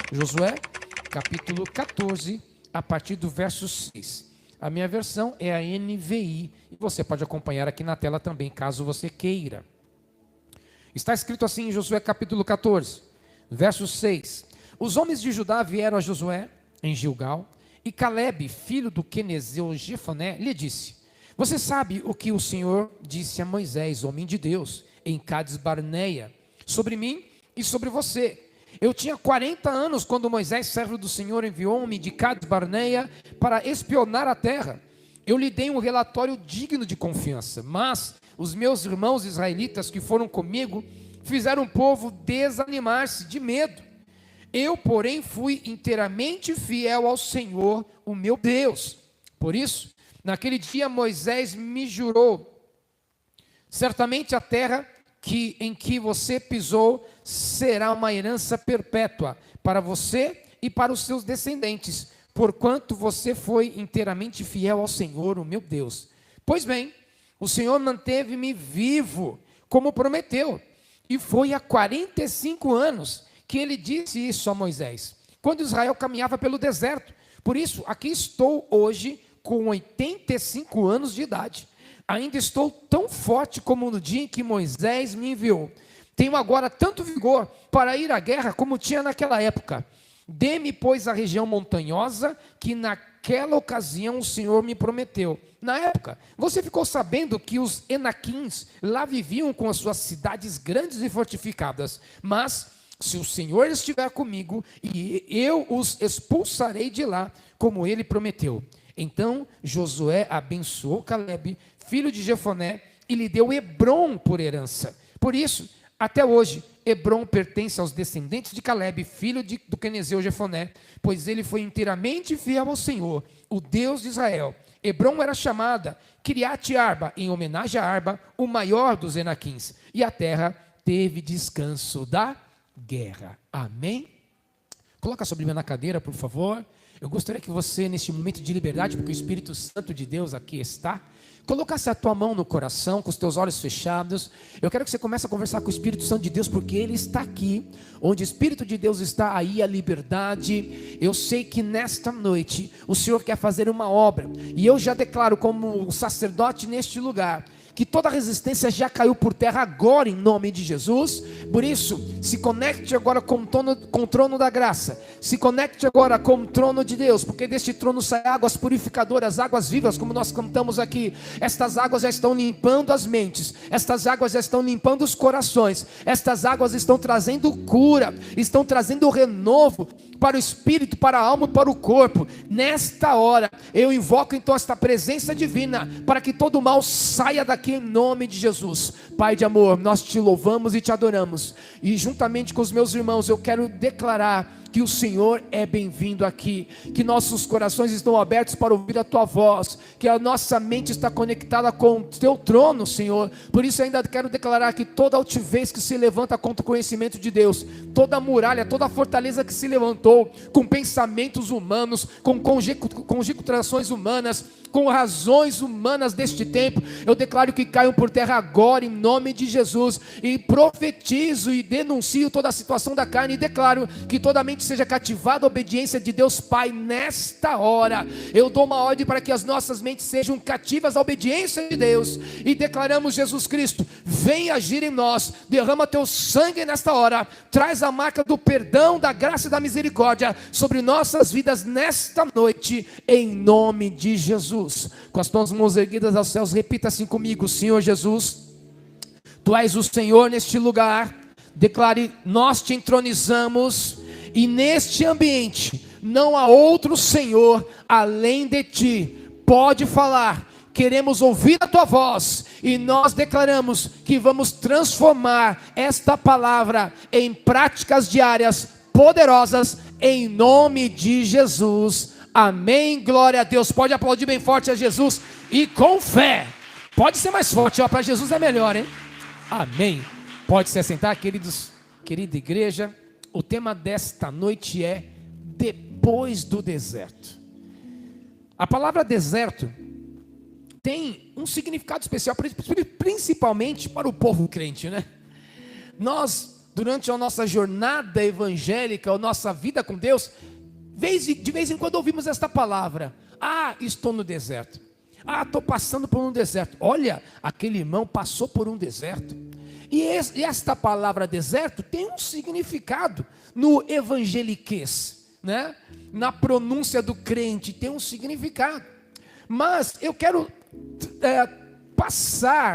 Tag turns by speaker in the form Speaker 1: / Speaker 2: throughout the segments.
Speaker 1: Josué, capítulo 14, a partir do verso 6. A minha versão é a NVI, e você pode acompanhar aqui na tela também, caso você queira. Está escrito assim em Josué capítulo 14, verso 6. Os homens de Judá vieram a Josué em Gilgal, e Calebe, filho do quenezeu Jefoné, lhe disse: você sabe o que o Senhor disse a Moisés, homem de Deus, em Cades Barneia, sobre mim e sobre você. Eu tinha 40 anos quando Moisés, servo do Senhor, enviou-me de Cades Barneia para espionar a terra. Eu lhe dei um relatório digno de confiança, mas os meus irmãos israelitas que foram comigo fizeram o povo desanimar-se de medo. Eu, porém, fui inteiramente fiel ao Senhor, o meu Deus. Por isso, naquele dia Moisés me jurou: certamente a terra em que você pisou será uma herança perpétua para você e para os seus descendentes, porquanto você foi inteiramente fiel ao Senhor, o meu Deus. Pois bem, o Senhor manteve-me vivo, como prometeu, e foi há 45 anos que ele disse isso a Moisés, quando Israel caminhava pelo deserto. Por isso, aqui estou hoje com 85 anos de idade. Ainda estou tão forte como no dia em que Moisés me enviou. Tenho agora tanto vigor para ir à guerra como tinha naquela época. Dê-me, pois, a região montanhosa que naquela ocasião o Senhor me prometeu. Na época, você ficou sabendo que os Enaquins lá viviam com as suas cidades grandes e fortificadas. Mas, se o Senhor estiver comigo, e eu os expulsarei de lá, como ele prometeu. Então Josué abençoou Calebe, filho de Jefoné, e lhe deu Hebrom por herança. Por isso, até hoje, Hebrom pertence aos descendentes de Calebe, filho do quenezeu Jefoné, pois ele foi inteiramente fiel ao Senhor, o Deus de Israel. Hebrom era chamada Kiriat Arba, em homenagem a Arba, o maior dos Enaquins, e a terra teve descanso da guerra. Amém? Coloca a sua Bíblia na cadeira, por favor. Eu gostaria que você, neste momento de liberdade, porque o Espírito Santo de Deus aqui está, colocasse a tua mão no coração, com os teus olhos fechados. Eu quero que você comece a conversar com o Espírito Santo de Deus, porque Ele está aqui. Onde o Espírito de Deus está, aí a liberdade. Eu sei que nesta noite o Senhor quer fazer uma obra, e eu já declaro como sacerdote neste lugar, que toda resistência já caiu por terra agora, em nome de Jesus. Por isso, se conecte agora com o trono da graça, se conecte agora com o trono de Deus, porque deste trono saem águas purificadoras, águas vivas, como nós cantamos aqui. Estas águas já estão limpando as mentes, estas águas já estão limpando os corações, estas águas estão trazendo cura, estão trazendo renovo para o espírito, para a alma e para o corpo. Nesta hora, eu invoco então esta presença divina, para que todo mal saia daqui em nome de Jesus. Pai de amor, nós te louvamos e te adoramos, e juntamente com os meus irmãos eu quero declarar que o Senhor é bem-vindo aqui, que nossos corações estão abertos para ouvir a tua voz, que a nossa mente está conectada com o teu trono, Senhor. Por isso ainda quero declarar que toda altivez que se levanta contra o conhecimento de Deus, toda muralha, toda fortaleza que se levantou com pensamentos humanos, com conjecturações humanas, com razões humanas deste tempo, eu declaro que caiam por terra agora em nome de Jesus, e profetizo e denuncio toda a situação da carne, e declaro que toda a mente seja cativada à obediência de Deus Pai. Nesta hora eu dou uma ordem para que as nossas mentes sejam cativas à obediência de Deus, e declaramos: Jesus Cristo, vem agir em nós, derrama teu sangue nesta hora, traz a marca do perdão, da graça e da misericórdia sobre nossas vidas nesta noite, em nome de Jesus. Com as tuas mãos erguidas aos céus, repita assim comigo: Senhor Jesus, tu és o Senhor neste lugar. Declare: nós te entronizamos, e neste ambiente não há outro Senhor além de ti. Pode falar, queremos ouvir a tua voz, e nós declaramos que vamos transformar esta palavra em práticas diárias poderosas, em nome de Jesus. Amém, glória a Deus. Pode aplaudir bem forte a Jesus e com fé. Pode ser mais forte, para Jesus é melhor, hein? Amém. Pode se assentar, queridos, querida igreja. O tema desta noite é depois do deserto. A palavra deserto tem um significado especial, principalmente para o povo crente, né? Nós durante a nossa jornada evangélica, a nossa vida com Deus, de vez em quando ouvimos esta palavra: ah, estou no deserto. Ah, estou passando por um deserto. Olha, aquele irmão passou por um deserto. E esta palavra deserto tem um significado no evangeliquez, né? Na pronúncia do crente tem um significado. Mas eu quero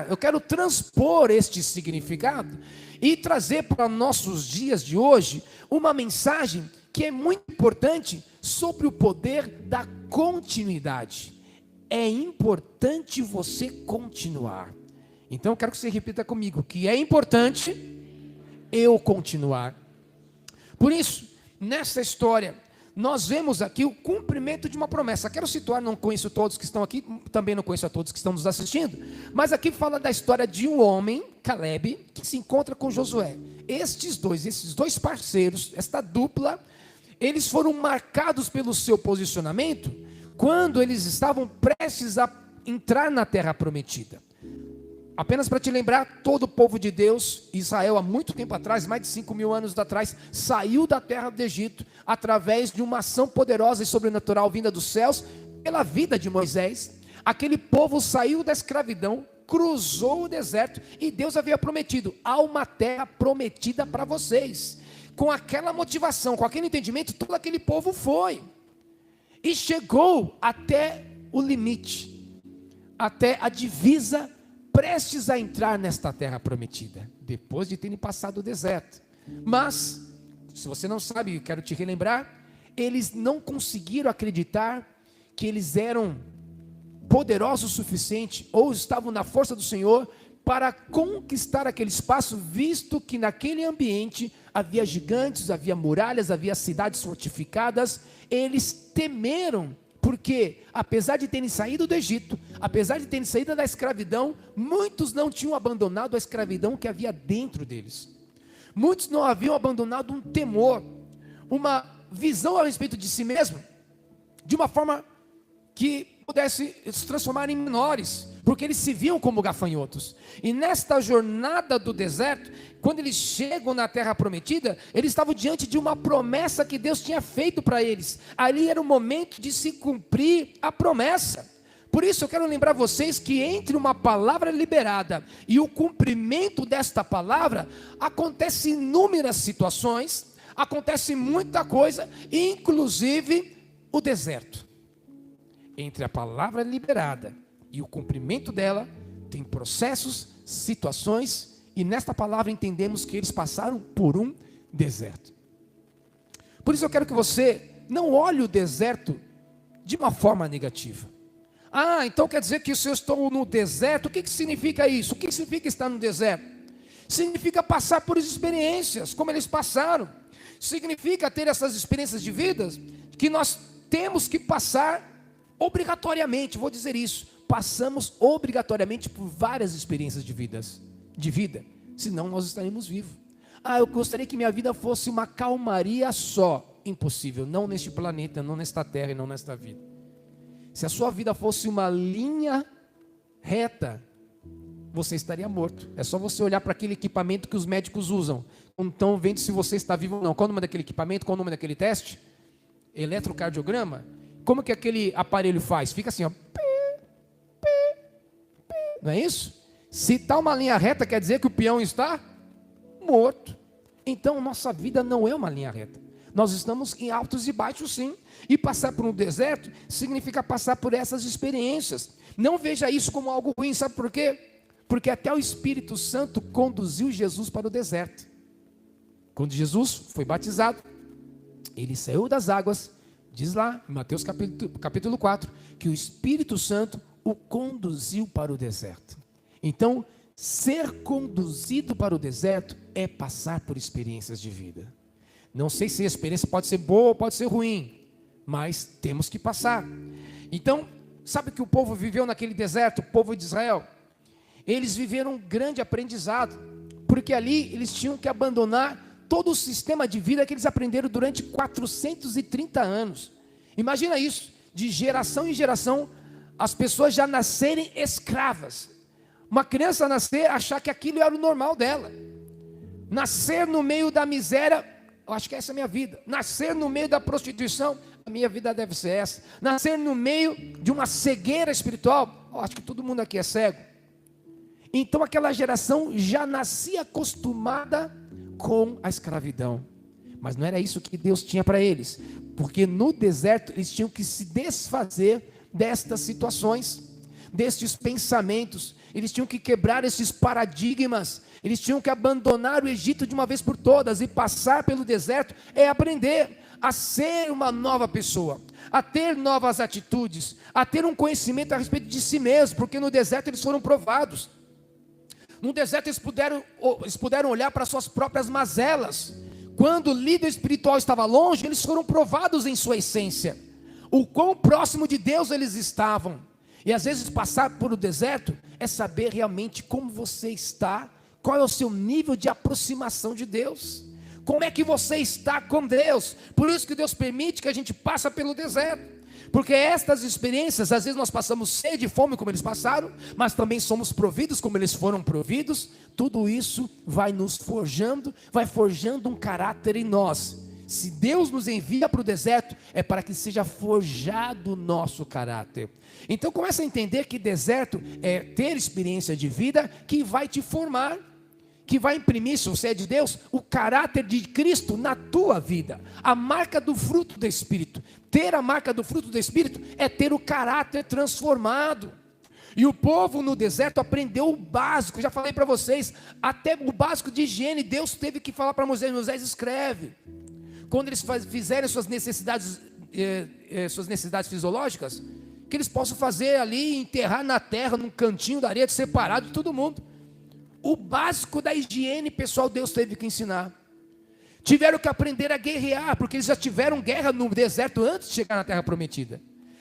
Speaker 1: eu quero transpor este significado e trazer para nossos dias de hoje uma mensagem que é muito importante sobre o poder da continuidade. É importante você continuar. Então eu quero que você repita comigo, que é importante eu continuar. Por isso, nessa história, nós vemos aqui o cumprimento de uma promessa. Quero situar, não conheço todos que estão aqui, também não conheço a todos que estão nos assistindo, mas aqui fala da história de um homem, Caleb, que se encontra com Josué. Esses dois parceiros, esta dupla, eles foram marcados pelo seu posicionamento quando eles estavam prestes a entrar na terra prometida. Apenas para te lembrar, todo o povo de Deus, Israel, há muito tempo atrás, mais de 5.000 anos atrás, saiu da terra do Egito, através de uma ação poderosa e sobrenatural vinda dos céus, pela vida de Moisés. Aquele povo saiu da escravidão, cruzou o deserto, e Deus havia prometido: há uma terra prometida para vocês. Com aquela motivação, com aquele entendimento, todo aquele povo foi, e chegou até o limite, até a divisa, prestes a entrar nesta terra prometida, depois de terem passado o deserto. Mas, se você não sabe, quero te relembrar, eles não conseguiram acreditar que eles eram poderosos o suficiente, ou estavam na força do Senhor, para conquistar aquele espaço, visto que naquele ambiente havia gigantes, havia muralhas, havia cidades fortificadas. Eles temeram, porque apesar de terem saído do Egito, apesar de terem saído da escravidão, muitos não tinham abandonado a escravidão que havia dentro deles. Muitos não haviam abandonado um temor, uma visão a respeito de si mesmo, de uma forma que pudesse se transformar em menores, porque eles se viam como gafanhotos. E nesta jornada do deserto, quando eles chegam na terra prometida, eles estavam diante de uma promessa que Deus tinha feito para eles. Ali era o momento de se cumprir a promessa. Por isso eu quero lembrar vocês que entre uma palavra liberada e o cumprimento desta palavra, acontece inúmeras situações, acontece muita coisa, inclusive o deserto. Entre a palavra liberada e o cumprimento dela, tem processos, situações, e nesta palavra entendemos que eles passaram por um deserto. Por isso eu quero que você não olhe o deserto de uma forma negativa. Ah, então quer dizer que se eu estou no deserto, o que significa isso? O que significa estar no deserto? Significa passar por experiências, como eles passaram. Significa ter essas experiências de vida, que nós temos que passar obrigatoriamente, vou dizer isso, passamos obrigatoriamente por várias experiências de vida, senão nós estaremos vivos. Ah, eu gostaria que minha vida fosse uma calmaria só. Impossível, não neste planeta, não nesta terra e não nesta vida. Se a sua vida fosse uma linha reta, você estaria morto. É só você olhar para aquele equipamento que os médicos usam, quando estão vendo se você está vivo ou não. Qual é o nome daquele equipamento? Qual é o nome daquele teste? Eletrocardiograma. Como que aquele aparelho faz? Fica assim, ó. Não é isso? Se está uma linha reta, quer dizer que o peão está morto. Então, nossa vida não é uma linha reta. Nós estamos em altos e baixos, sim. E passar por um deserto significa passar por essas experiências. Não veja isso como algo ruim, sabe por quê? Porque até o Espírito Santo conduziu Jesus para o deserto. Quando Jesus foi batizado, ele saiu das águas. Diz lá, em Mateus capítulo 4, que o Espírito Santo o conduziu para o deserto. Então, ser conduzido para o deserto é passar por experiências de vida. Não sei se a experiência pode ser boa ou pode ser ruim, mas temos que passar. Então, sabe o que o povo viveu naquele deserto, o povo de Israel? Eles viveram um grande aprendizado, porque ali eles tinham que abandonar todo o sistema de vida que eles aprenderam durante 430 anos. Imagina isso, de geração em geração, as pessoas já nascerem escravas. Uma criança nascer, achar que aquilo era o normal dela. Nascer no meio da miséria, eu acho que essa é a minha vida. Nascer no meio da prostituição, a minha vida deve ser essa. Nascer no meio de uma cegueira espiritual, eu acho que todo mundo aqui é cego. Então aquela geração já nascia acostumada com a escravidão. Mas não era isso que Deus tinha para eles. Porque no deserto eles tinham que se desfazer destas situações, destes pensamentos. Eles tinham que quebrar esses paradigmas. Eles tinham que abandonar o Egito de uma vez por todas. E passar pelo deserto é aprender a ser uma nova pessoa, a ter novas atitudes, a ter um conhecimento a respeito de si mesmo. Porque no deserto eles foram provados. No deserto eles puderam olhar para suas próprias mazelas. Quando o líder espiritual estava longe, eles foram provados em sua essência. O quão próximo de Deus eles estavam. E às vezes passar por o deserto é saber realmente como você está, qual é o seu nível de aproximação de Deus. Como é que você está com Deus? Por isso que Deus permite que a gente passe pelo deserto. Porque estas experiências, às vezes nós passamos sede e fome como eles passaram, mas também somos providos como eles foram providos. Tudo isso vai nos forjando, vai forjando um caráter em nós. Se Deus nos envia para o deserto, é para que seja forjado o nosso caráter. Então começa a entender que deserto é ter experiência de vida que vai te formar, que vai imprimir, se você é de Deus, o caráter de Cristo na tua vida. A marca do fruto do Espírito. Ter a marca do fruto do Espírito é ter o caráter transformado. E o povo no deserto aprendeu o básico. Já falei para vocês, até o básico de higiene. Deus teve que falar para Moisés: Moisés, escreve. Quando eles fizerem suas necessidades fisiológicas, que eles possam fazer ali, enterrar na terra, num cantinho da areia, separado de todo mundo. O básico da higiene pessoal Deus teve que ensinar. Tiveram que aprender a guerrear, porque eles já tiveram guerra no deserto antes de chegar na terra prometida.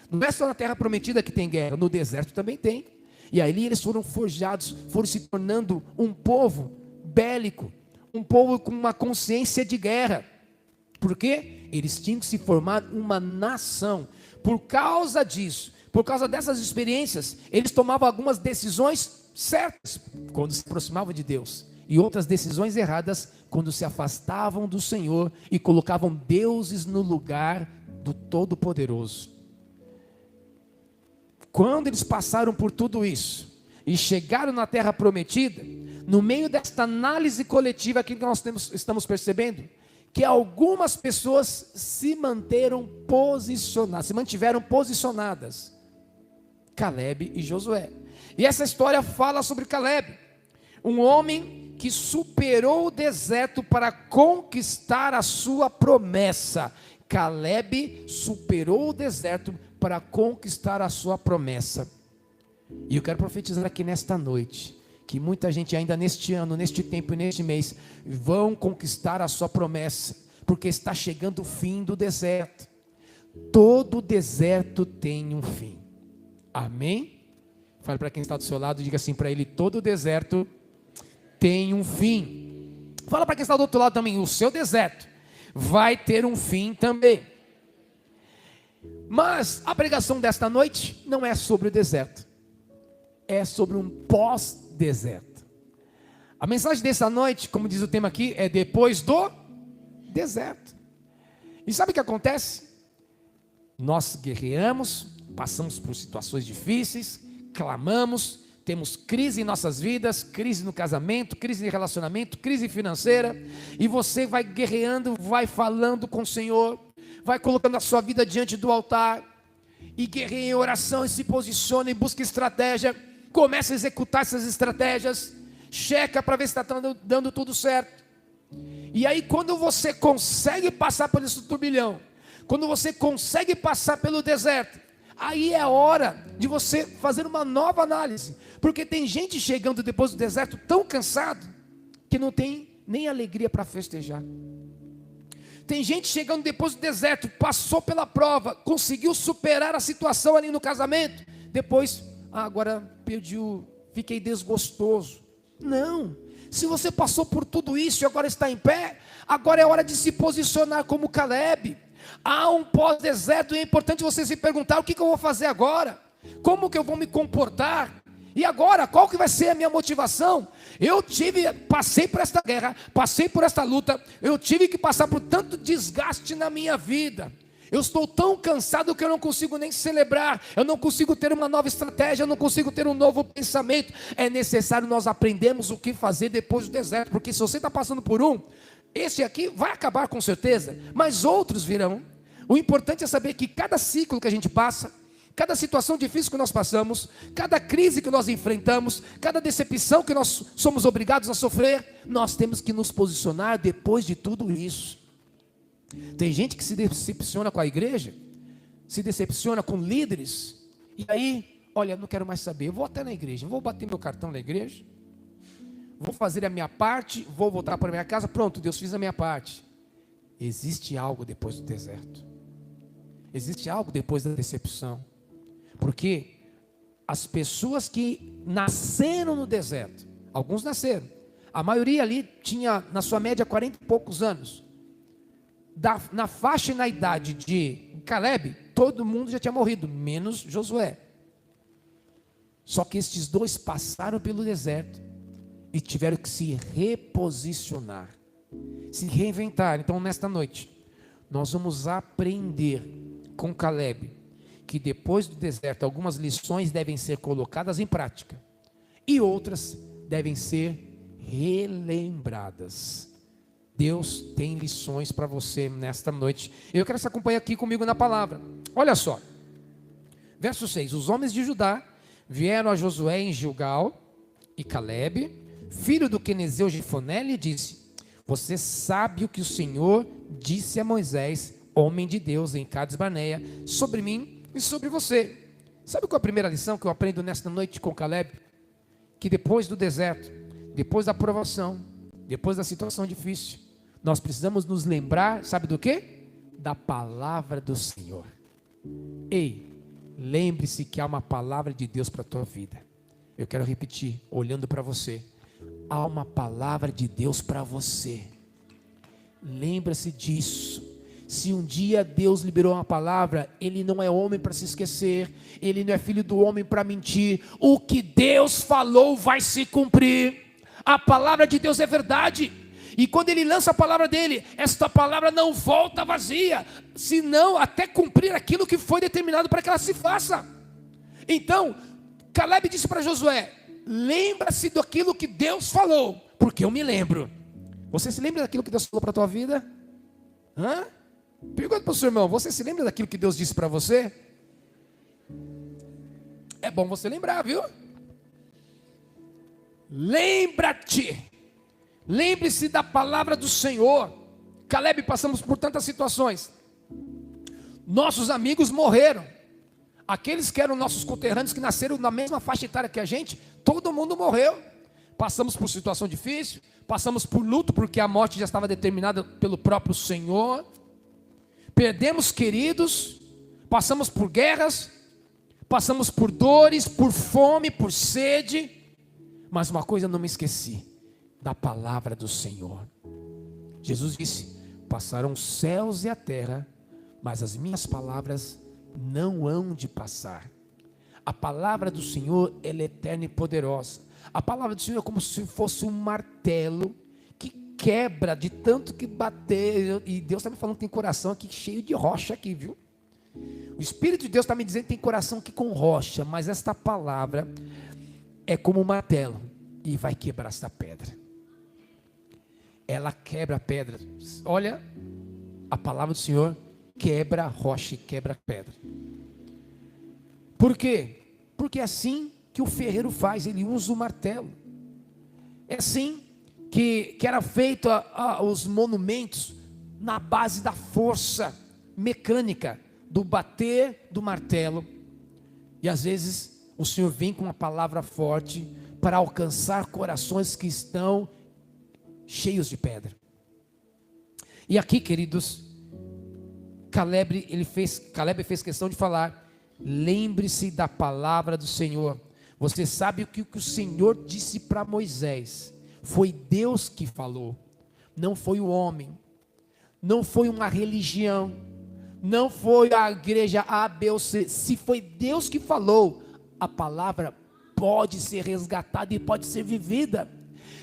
Speaker 1: Não é só na terra prometida que tem guerra, no deserto também tem. E aí eles foram forjados, foram se tornando um povo bélico, um povo com uma consciência de guerra. Por quê? Eles tinham que se formar uma nação. Por causa disso, por causa dessas experiências, eles tomavam algumas decisões certas quando se aproximavam de Deus, e outras decisões erradas quando se afastavam do Senhor e colocavam deuses no lugar do Todo-Poderoso. Quando eles passaram por tudo isso e chegaram na terra prometida, no meio desta análise coletiva que nós estamos percebendo, que algumas pessoas se mantiveram posicionadas. Caleb e Josué. E essa história fala sobre Caleb, um homem que superou o deserto para conquistar a sua promessa. Caleb superou o deserto para conquistar a sua promessa. E eu quero profetizar aqui nesta noite, que muita gente ainda neste ano, neste tempo e neste mês, vão conquistar a sua promessa, porque está chegando o fim do deserto. Todo deserto tem um fim. Amém? Fale para quem está do seu lado e diga assim para ele: todo deserto tem um fim. Fala para quem está do outro lado também: o seu deserto vai ter um fim também. Mas a pregação desta noite não é sobre o deserto, é sobre um pós-deserto. A mensagem dessa noite, como diz o tema aqui, é depois do deserto. E sabe o que acontece? Nós guerreamos, passamos por situações difíceis, clamamos, temos crise em nossas vidas, crise no casamento, crise em relacionamento, crise financeira, e você vai guerreando, vai falando com o Senhor, vai colocando a sua vida diante do altar, e guerreia em oração, e se posiciona e busca estratégia, começa a executar essas estratégias, checa para ver se está dando tudo certo. E aí quando você consegue passar por esse turbilhão, quando você consegue passar pelo deserto, aí é a hora de você fazer uma nova análise. Porque tem gente chegando depois do deserto tão cansado, que não tem nem alegria para festejar. Tem gente chegando depois do deserto, passou pela prova, conseguiu superar a situação ali no casamento, depois, agora fiquei desgostoso. Não, se você passou por tudo isso e agora está em pé, agora é hora de se posicionar como Caleb. Há um pós-deserto e é importante você se perguntar: o que eu vou fazer agora? Como que eu vou me comportar? E agora, qual que vai ser a minha motivação? Passei por esta guerra, passei por esta luta, eu tive que passar por tanto desgaste na minha vida. Eu estou tão cansado que eu não consigo nem celebrar, eu não consigo ter uma nova estratégia, eu não consigo ter um novo pensamento. É necessário nós aprendermos o que fazer depois do deserto, porque se você está passando por esse aqui vai acabar com certeza, mas outros virão. O importante é saber que cada ciclo que a gente passa, cada situação difícil que nós passamos, cada crise que nós enfrentamos, cada decepção que nós somos obrigados a sofrer, nós temos que nos posicionar depois de tudo isso. Tem gente que se decepciona com a igreja, se decepciona com líderes, e aí, olha, não quero mais saber, eu vou até na igreja, vou bater meu cartão na igreja, vou fazer a minha parte, vou voltar para minha casa, pronto, Deus, fiz a minha parte. Existe algo depois do deserto, existe algo depois da decepção, porque as pessoas que nasceram no deserto, alguns nasceram, a maioria ali tinha na sua média 40 e poucos anos, na faixa e na idade de Caleb, todo mundo já tinha morrido, menos Josué. Só que estes dois passaram pelo deserto e tiveram que se reposicionar, se reinventar. Então nesta noite, nós vamos aprender com Caleb, que depois do deserto, algumas lições devem ser colocadas em prática, e outras devem ser relembradas. Deus tem lições para você nesta noite. Eu quero que você acompanhe aqui comigo na palavra. Olha só, verso 6, os homens de Judá vieram a Josué em Gilgal, e Caleb, filho do quenezeu Jefoné, lhe disse: você sabe o que o Senhor disse a Moisés, homem de Deus, em Cades Barneia, sobre mim e sobre você. Sabe qual é a primeira lição que eu aprendo nesta noite com Caleb? Que depois do deserto, depois da provação, depois da situação difícil, nós precisamos nos lembrar, sabe do quê? Da palavra do Senhor. Ei, lembre-se que há uma palavra de Deus para a tua vida. Eu quero repetir, olhando para você. Há uma palavra de Deus para você. Lembra-se disso. Se um dia Deus liberou uma palavra, Ele não é homem para se esquecer, Ele não é filho do homem para mentir. O que Deus falou vai se cumprir. A palavra de Deus é verdade, e quando Ele lança a palavra dele, esta palavra não volta vazia, senão até cumprir aquilo que foi determinado para que ela se faça. Então, Caleb disse para Josué: lembra-se daquilo que Deus falou, porque eu me lembro. Você se lembra daquilo que Deus falou para a tua vida? Pergunta para o seu irmão: você se lembra daquilo que Deus disse para você? É bom você lembrar, viu? Lembre-se da palavra do Senhor. Caleb, passamos por tantas situações. Nossos amigos morreram. Aqueles que eram nossos conterrâneos, que nasceram na mesma faixa etária que a gente, todo mundo morreu. Passamos por situação difícil, passamos por luto, porque a morte já estava determinada pelo próprio Senhor. Perdemos queridos, passamos por guerras, passamos por dores, por fome, por sede. Mas uma coisa eu não me esqueci, da palavra do Senhor. Jesus disse: passaram os céus e a terra, mas as minhas palavras não hão de passar. A palavra do Senhor, ela é eterna e poderosa. A palavra do Senhor é como se fosse um martelo que quebra de tanto que bater. E Deus está me falando que tem coração aqui cheio de rocha aqui, viu? O Espírito de Deus está me dizendo que tem coração aqui com rocha, mas esta palavra é como um martelo e vai quebrar esta pedra. Ela quebra a pedra. Olha, a palavra do Senhor quebra a rocha e quebra a pedra. Por quê? Porque é assim que o ferreiro faz, ele usa o martelo. É assim que era feito os monumentos, na base da força mecânica, do bater do martelo. E às vezes o Senhor vem com uma palavra forte para alcançar corações que estão cheios de pedra. E aqui, queridos, Caleb fez questão de falar: lembre-se da palavra do Senhor. Você sabe o que o Senhor disse para Moisés? Foi Deus que falou, não foi o homem, não foi uma religião, não foi a igreja A, B ou C. Se foi Deus que falou, a palavra pode ser resgatada e pode ser vivida.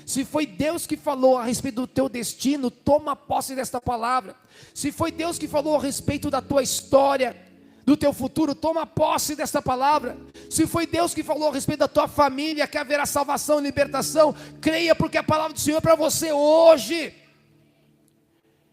Speaker 1: Se foi Deus que falou a respeito do teu destino, toma posse desta palavra. Se foi Deus que falou a respeito da tua história, do teu futuro, toma posse desta palavra. Se foi Deus que falou a respeito da tua família, que haverá salvação e libertação, creia, porque a palavra do Senhor é para você hoje.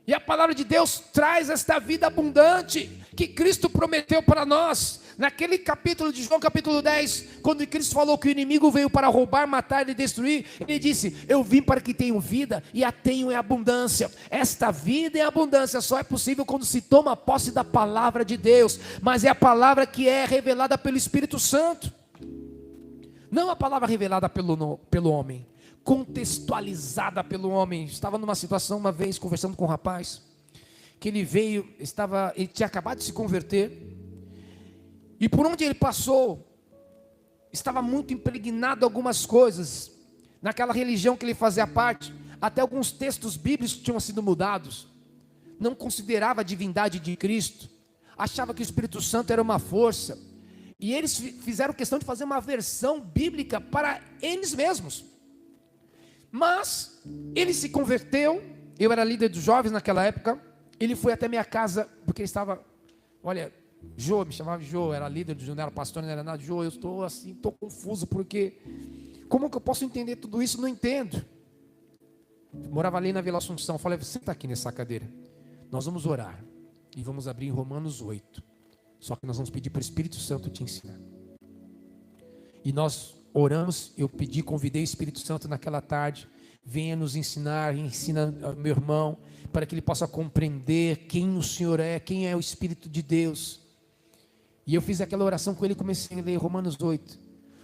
Speaker 1: E a palavra de Deus traz esta vida abundante que Cristo prometeu para nós. Naquele capítulo de João, capítulo 10, quando Cristo falou que o inimigo veio para roubar, matar e destruir, ele disse: eu vim para que tenham vida e a tenham em abundância. Esta vida em abundância só é possível quando se toma posse da palavra de Deus, mas é a palavra que é revelada pelo Espírito Santo, não a palavra revelada pelo homem, contextualizada pelo homem. Estava numa situação uma vez, conversando com um rapaz, que ele veio, ele tinha acabado de se converter, e por onde ele passou, estava muito impregnado algumas coisas, naquela religião que ele fazia parte, até alguns textos bíblicos tinham sido mudados, não considerava a divindade de Cristo, achava que o Espírito Santo era uma força, e eles fizeram questão de fazer uma versão bíblica para eles mesmos. Mas ele se converteu, eu era líder dos jovens naquela época, ele foi até minha casa, porque ele estava, olha, Jô, me chamava de Jô, era líder do Jô, não era pastor, não era nada. Jô, eu estou assim, estou confuso, porque como que eu posso entender tudo isso? Não entendo. Morava ali na Vila Assunção, falei: senta aqui nessa cadeira, nós vamos orar, e vamos abrir em Romanos 8, só que nós vamos pedir para o Espírito Santo te ensinar. E nós oramos, eu convidei o Espírito Santo naquela tarde: venha nos ensinar, ensina meu irmão, para que ele possa compreender quem o Senhor é, quem é o Espírito de Deus. E eu fiz aquela oração com ele e comecei a ler Romanos 8.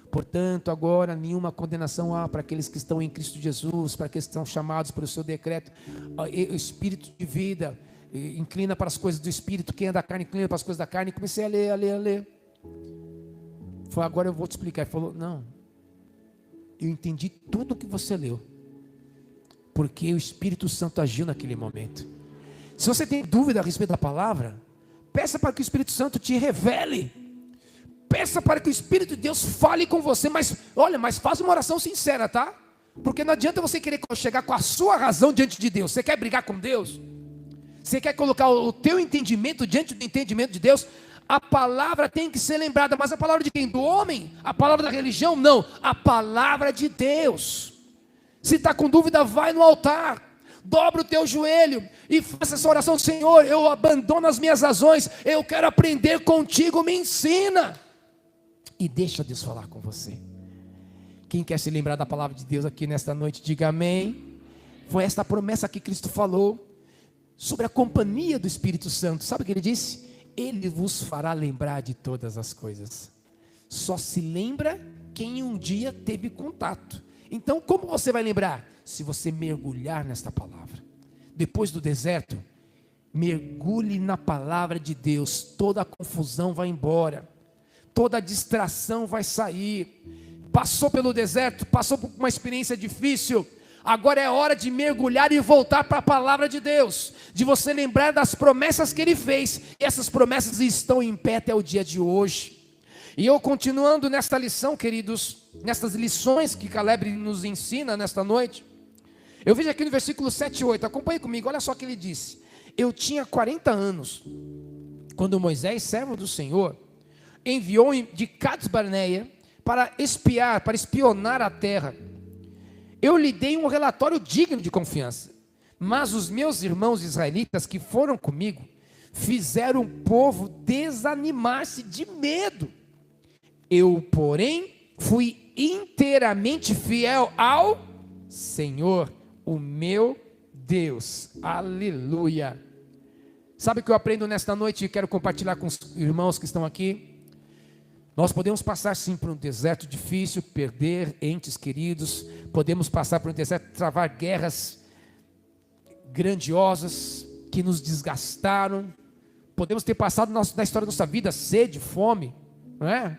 Speaker 1: Portanto, agora nenhuma condenação há para aqueles que estão em Cristo Jesus, para aqueles que estão chamados pelo seu decreto. O Espírito de vida inclina para as coisas do Espírito, quem é da carne inclina para as coisas da carne. E comecei a ler. Falei: agora eu vou te explicar. Ele falou: não, eu entendi tudo o que você leu, porque o Espírito Santo agiu naquele momento. Se você tem dúvida a respeito da palavra, peça para que o Espírito Santo te revele. Peça para que o Espírito de Deus fale com você. Mas faça uma oração sincera, tá? Porque não adianta você querer chegar com a sua razão diante de Deus. Você quer brigar com Deus? Você quer colocar o teu entendimento diante do entendimento de Deus? A palavra tem que ser lembrada. Mas a palavra de quem? Do homem? A palavra da religião? Não, a palavra de Deus. Se está com dúvida, vai no altar, dobra o teu joelho e faça essa oração: Senhor, eu abandono as minhas razões, eu quero aprender contigo, me ensina. E deixa Deus falar com você. Quem quer se lembrar da palavra de Deus aqui nesta noite, diga amém. Foi esta promessa que Cristo falou sobre a companhia do Espírito Santo. Sabe o que ele disse? Ele vos fará lembrar de todas as coisas. Só se lembra quem um dia teve contato. Então, como você vai lembrar? Se você mergulhar nesta palavra. Depois do deserto, mergulhe na palavra de Deus. Toda a confusão vai embora, toda a distração vai sair. Passou pelo deserto, passou por uma experiência difícil, agora é hora de mergulhar e voltar para a palavra de Deus, de você lembrar das promessas que Ele fez. E essas promessas estão em pé até o dia de hoje. E eu continuando nesta lição, queridos, nestas lições que Caleb nos ensina nesta noite, eu vejo aqui no versículo 7 e 8, acompanhe comigo, olha só o que ele disse: eu tinha 40 anos, quando Moisés, servo do Senhor, enviou-me de Cades Barneia para espionar a terra. Eu lhe dei um relatório digno de confiança, mas os meus irmãos israelitas que foram comigo, fizeram o povo desanimar-se de medo. Eu, porém, fui inteiramente fiel ao Senhor, o meu Deus. Aleluia. Sabe o que eu aprendo nesta noite e quero compartilhar com os irmãos que estão aqui? Nós podemos passar sim por um deserto difícil, perder entes queridos, podemos passar por um deserto, travar guerras grandiosas que nos desgastaram, podemos ter passado na história da nossa vida sede, fome, não é?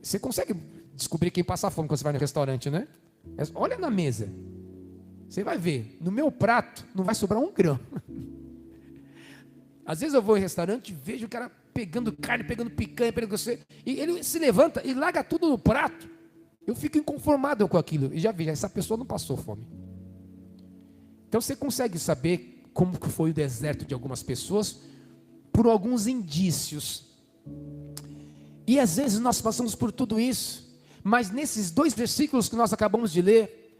Speaker 1: Você consegue descobrir quem passa fome quando você vai no restaurante, né? Olha na mesa, você vai ver, no meu prato não vai sobrar um grão. Às vezes eu vou em restaurante e vejo o cara pegando carne, pegando picanha, e ele se levanta e larga tudo no prato. Eu fico inconformado com aquilo. E já vi, essa pessoa não passou fome. Então você consegue saber como que foi o deserto de algumas pessoas por alguns indícios. E às vezes nós passamos por tudo isso, mas nesses 2 versículos que nós acabamos de ler,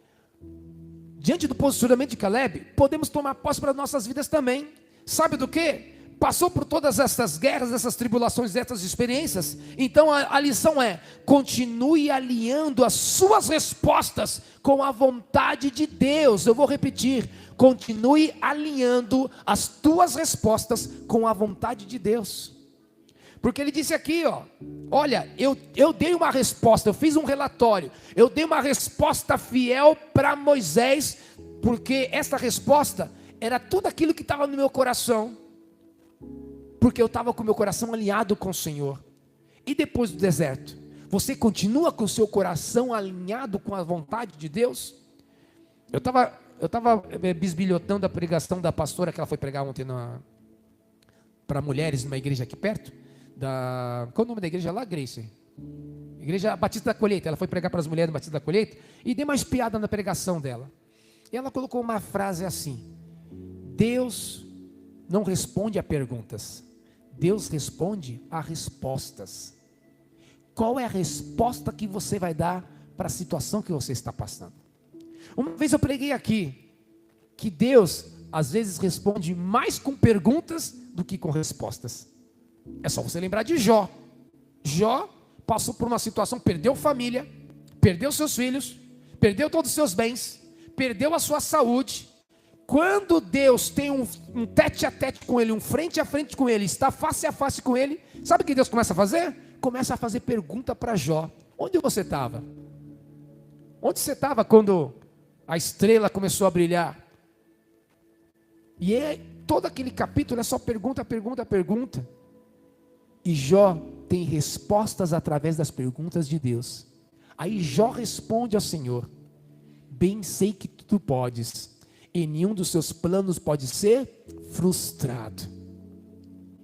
Speaker 1: diante do posicionamento de Caleb, podemos tomar posse para nossas vidas também. Sabe do que? Passou por todas essas guerras, essas tribulações, essas experiências. Então a lição é: continue alinhando as suas respostas com a vontade de Deus. Eu vou repetir: continue alinhando as tuas respostas com a vontade de Deus. Porque ele disse aqui, olha, eu dei uma resposta, eu fiz um relatório, eu dei uma resposta fiel para Moisés, porque essa resposta era tudo aquilo que estava no meu coração, porque eu estava com o meu coração alinhado com o Senhor. E depois do deserto, você continua com o seu coração alinhado com a vontade de Deus? Eu estava bisbilhotando a pregação da pastora, que ela foi pregar ontem para mulheres numa igreja aqui perto. Qual o nome da igreja lá, Grace? Igreja Batista da Colheita. Ela foi pregar para as mulheres do Batista da Colheita e dei uma espiada na pregação dela. E ela colocou uma frase assim: Deus não responde a perguntas, Deus responde a respostas. Qual é a resposta que você vai dar para a situação que você está passando? Uma vez eu preguei aqui que Deus às vezes responde mais com perguntas do que com respostas. É só você lembrar de Jó. Jó passou por uma situação, perdeu família, perdeu seus filhos, perdeu todos os seus bens, perdeu a sua saúde. Quando Deus tem um tete a tete com ele, um frente a frente com ele, está face a face com ele, sabe o que Deus começa a fazer? Começa a fazer pergunta para Jó: onde você estava? Onde você estava quando a estrela começou a brilhar? E todo aquele capítulo é só pergunta, pergunta, pergunta. E Jó tem respostas através das perguntas de Deus. Aí Jó responde ao Senhor: bem sei que tu podes, e nenhum dos seus planos pode ser frustrado.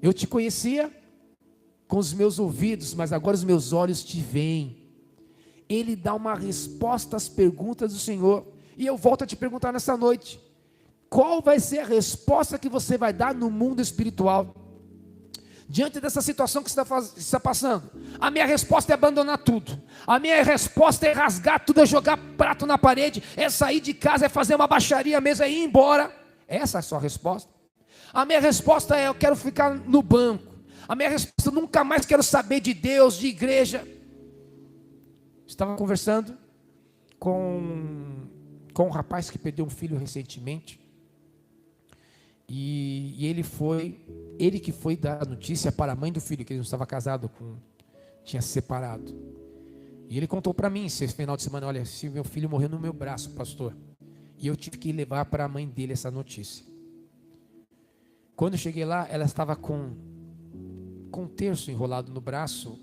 Speaker 1: Eu te conhecia com os meus ouvidos, mas agora os meus olhos te veem. Ele dá uma resposta às perguntas do Senhor. E eu volto a te perguntar nessa noite: qual vai ser a resposta que você vai dar no mundo espiritual? Diante dessa situação que você está passando, a minha resposta é abandonar tudo. A minha resposta é rasgar tudo, é jogar prato na parede, é sair de casa, é fazer uma baixaria mesmo, é ir embora. Essa é a sua resposta? A minha resposta é: eu quero ficar no banco. A minha resposta: eu nunca mais quero saber de Deus, de igreja. Estava conversando com um rapaz que perdeu um filho recentemente. E ele que foi dar a notícia para a mãe do filho, que ele não estava casado, tinha se separado. E ele contou para mim esse final de semana: olha, se meu filho morreu no meu braço, pastor. E eu tive que levar para a mãe dele essa notícia. Quando eu cheguei lá, ela estava com um terço enrolado no braço,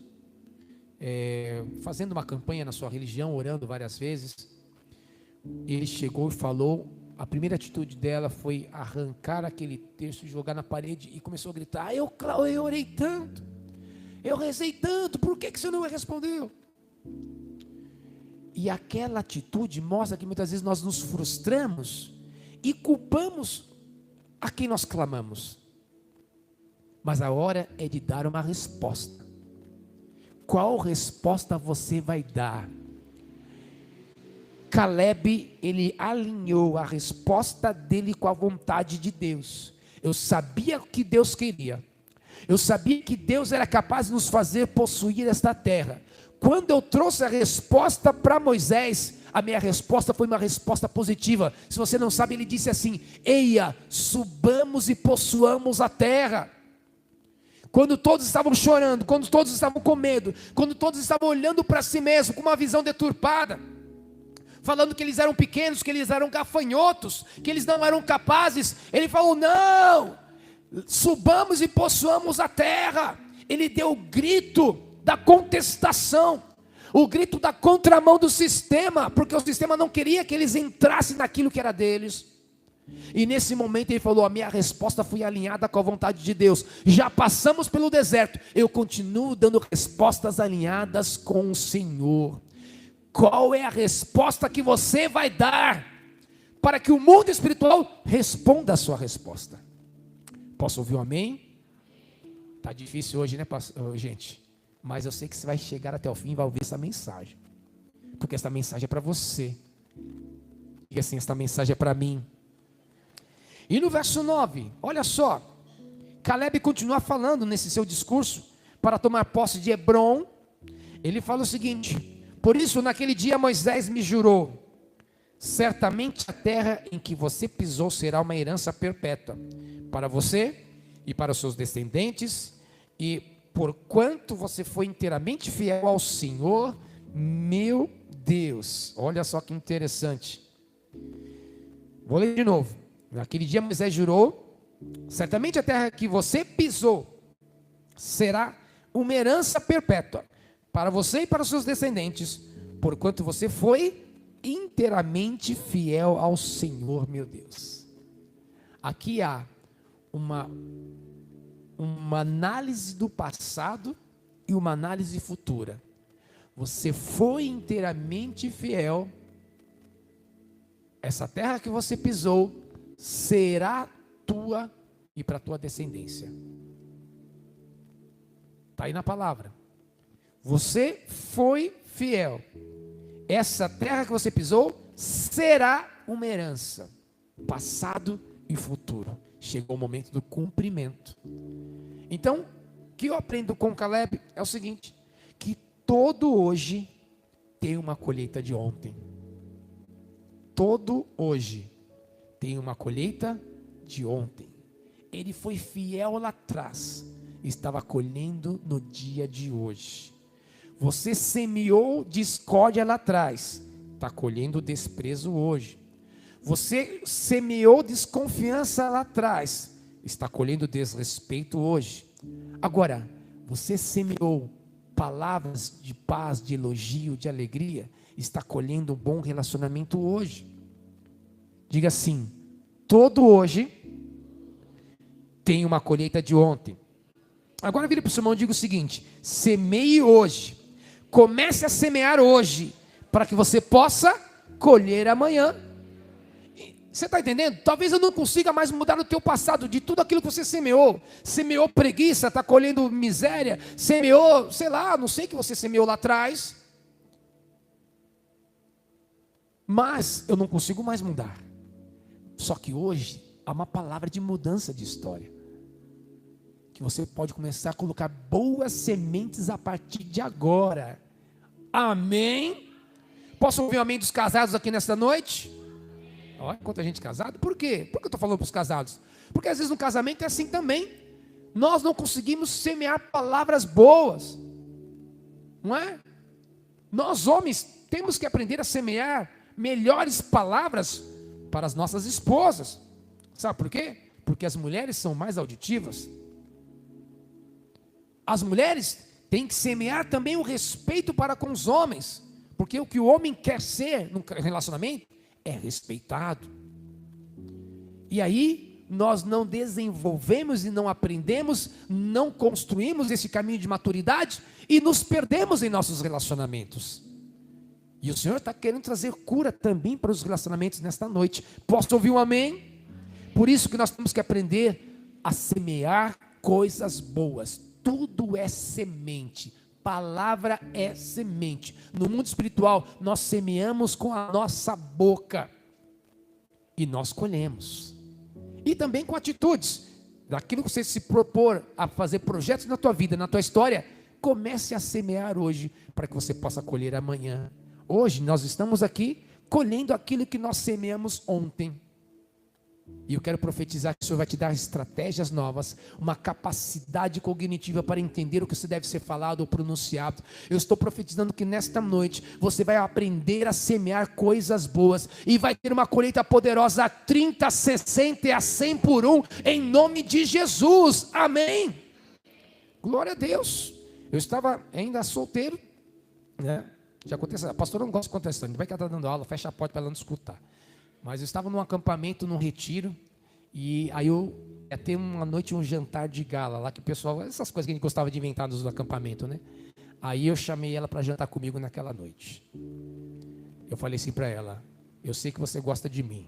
Speaker 1: fazendo uma campanha na sua religião, orando várias vezes. Ele chegou e falou. A primeira atitude dela foi arrancar aquele terço, jogar na parede e começou a gritar: eu orei tanto, eu rezei tanto, por que você não me respondeu? E aquela atitude mostra que muitas vezes nós nos frustramos e culpamos a quem nós clamamos. Mas a hora é de dar uma resposta. Qual resposta você vai dar? Caleb, ele alinhou a resposta dele com a vontade de Deus. Eu sabia o que Deus queria. Eu sabia que Deus era capaz de nos fazer possuir esta terra. Quando eu trouxe a resposta para Moisés, a minha resposta foi uma resposta positiva. Se você não sabe, ele disse assim: eia, subamos e possuamos a terra. Quando todos estavam chorando, quando todos estavam com medo, quando todos estavam olhando para si mesmo com uma visão deturpada, falando que eles eram pequenos, que eles eram gafanhotos, que eles não eram capazes, ele falou: não, subamos e possuamos a terra. Ele deu o grito da contestação, o grito da contramão do sistema, porque o sistema não queria que eles entrassem naquilo que era deles. E nesse momento ele falou: a minha resposta foi alinhada com a vontade de Deus. Já passamos pelo deserto, eu continuo dando respostas alinhadas com o Senhor. Qual é a resposta que você vai dar para que o mundo espiritual responda a sua resposta? Posso ouvir um amém? Tá difícil hoje, né, gente? Mas eu sei que você vai chegar até o fim e vai ouvir essa mensagem. Porque essa mensagem é para você. E assim, essa mensagem é para mim. E no verso 9, olha só. Caleb continua falando nesse seu discurso para tomar posse de Hebrom. Ele fala o seguinte: por isso naquele dia Moisés me jurou: certamente a terra em que você pisou será uma herança perpétua para você e para os seus descendentes, e porquanto você foi inteiramente fiel ao Senhor, meu Deus. Olha só que interessante. Vou ler de novo. Naquele dia Moisés jurou: certamente a terra que você pisou será uma herança perpétua para você e para os seus descendentes, porquanto você foi inteiramente fiel ao Senhor, meu Deus. Aqui há uma análise do passado e uma análise futura. Você foi inteiramente fiel. Essa terra que você pisou será tua e para a tua descendência. Está aí na palavra. Você foi fiel. Essa terra que você pisou será uma herança, passado e futuro. Chegou o momento do cumprimento. Então, o que eu aprendo com Caleb é o seguinte: que todo hoje tem uma colheita de ontem. Todo hoje tem uma colheita de ontem. Ele foi fiel lá atrás, estava colhendo no dia de hoje. Você semeou discórdia lá atrás, está colhendo desprezo hoje. Você semeou desconfiança lá atrás, está colhendo desrespeito hoje. Agora, você semeou palavras de paz, de elogio, de alegria, está colhendo um bom relacionamento hoje. Diga assim: todo hoje tem uma colheita de ontem. Agora vire para o seu irmão e diga o seguinte: semeie hoje. Comece a semear hoje, para que você possa colher amanhã. Você está entendendo? Talvez eu não consiga mais mudar o teu passado, de tudo aquilo que você semeou. Semeou preguiça, está colhendo miséria. Semeou, sei lá, não sei o que você semeou lá atrás. Mas eu não consigo mais mudar. Só que hoje há uma palavra de mudança de história. Que você pode começar a colocar boas sementes a partir de agora. Amém? Posso ouvir o amém dos casados aqui nesta noite? Olha quanta gente casada. Por quê? Por que eu estou falando para os casados? Porque às vezes no casamento é assim também. Nós não conseguimos semear palavras boas. Não é? Nós homens temos que aprender a semear melhores palavras para as nossas esposas. Sabe por quê? Porque as mulheres são mais auditivas. As mulheres têm que semear também o respeito para com os homens, porque o que o homem quer ser no relacionamento é respeitado. E aí nós não desenvolvemos e não aprendemos, não construímos esse caminho de maturidade e nos perdemos em nossos relacionamentos. E o Senhor está querendo trazer cura também para os relacionamentos nesta noite. Posso ouvir um amém? Por isso que nós temos que aprender a semear coisas boas. Tudo é semente, palavra é semente. No mundo espiritual, nós semeamos com a nossa boca e nós colhemos. E também com atitudes. Daquilo que você se propor a fazer projetos na tua vida, na tua história, comece a semear hoje para que você possa colher amanhã. Hoje nós estamos aqui colhendo aquilo que nós semeamos ontem. E eu quero profetizar que o Senhor vai te dar estratégias novas, uma capacidade cognitiva para entender o que deve ser falado ou pronunciado. Eu estou profetizando que nesta noite você vai aprender a semear coisas boas e vai ter uma colheita poderosa a 30, 60 e a 100 por um, em nome de Jesus. Amém. Glória a Deus. Eu estava ainda solteiro, né? Já aconteceu. A pastora não gosta de contar isso, vai que ela está dando aula, fecha a porta para ela não escutar. Mas eu estava num acampamento, num retiro, e aí eu ia ter uma noite, um jantar de gala lá, que o pessoal, essas coisas que a gente gostava de inventar no acampamento, né? Aí eu chamei ela para jantar comigo naquela noite. Eu falei assim para ela: eu sei que você gosta de mim.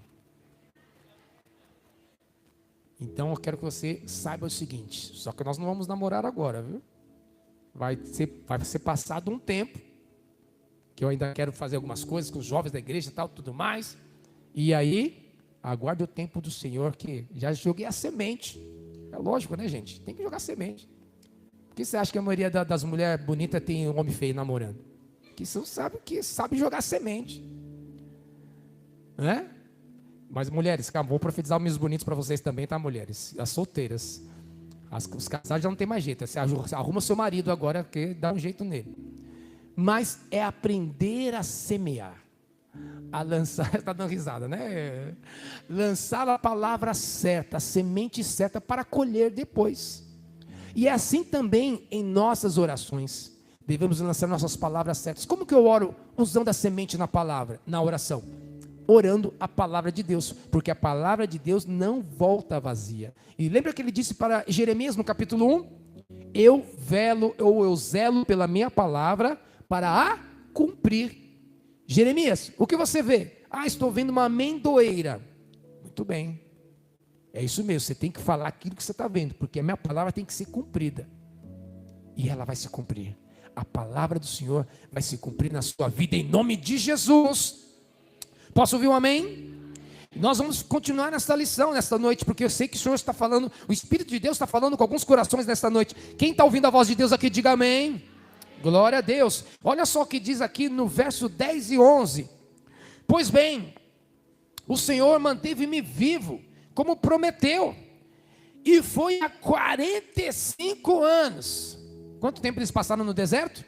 Speaker 1: Então eu quero que você saiba o seguinte, só que nós não vamos namorar agora, viu? Vai ser passado um tempo, que eu ainda quero fazer algumas coisas com os jovens da igreja e tal, tudo mais. E aí, aguarde o tempo do Senhor, que já joguei a semente. É lógico, né, gente? Tem que jogar semente. Por que você acha que a maioria das mulheres bonitas tem um homem feio namorando? Que você sabe jogar semente. Né? Mas mulheres, calma, vou profetizar homens bonitos para vocês também, tá, mulheres? As solteiras. Os casados já não tem mais jeito. Você arruma seu marido agora, que dá um jeito nele. Mas é aprender a semear. A lançar, está dando risada, né? Lançar a palavra certa, a semente certa para colher depois. E é assim também em nossas orações. Devemos lançar nossas palavras certas. Como que eu oro usando a semente na palavra, na oração? Orando a palavra de Deus, porque a palavra de Deus não volta vazia. E lembra que ele disse para Jeremias no capítulo 1? Eu zelo pela minha palavra para a cumprir. Jeremias, o que você vê? Estou vendo uma amendoeira. Muito bem. É isso mesmo, você tem que falar aquilo que você está vendo, porque a minha palavra tem que ser cumprida. E ela vai se cumprir. A palavra do Senhor vai se cumprir na sua vida, em nome de Jesus. Posso ouvir um amém? Nós vamos continuar nessa lição, nesta noite, porque eu sei que o Senhor está falando, o Espírito de Deus está falando com alguns corações nesta noite. Quem está ouvindo a voz de Deus aqui, diga amém. Glória a Deus. Olha só o que diz aqui no verso 10 e 11. Pois bem, o Senhor manteve-me vivo, como prometeu, e foi há 45 anos. Quanto tempo eles passaram no deserto?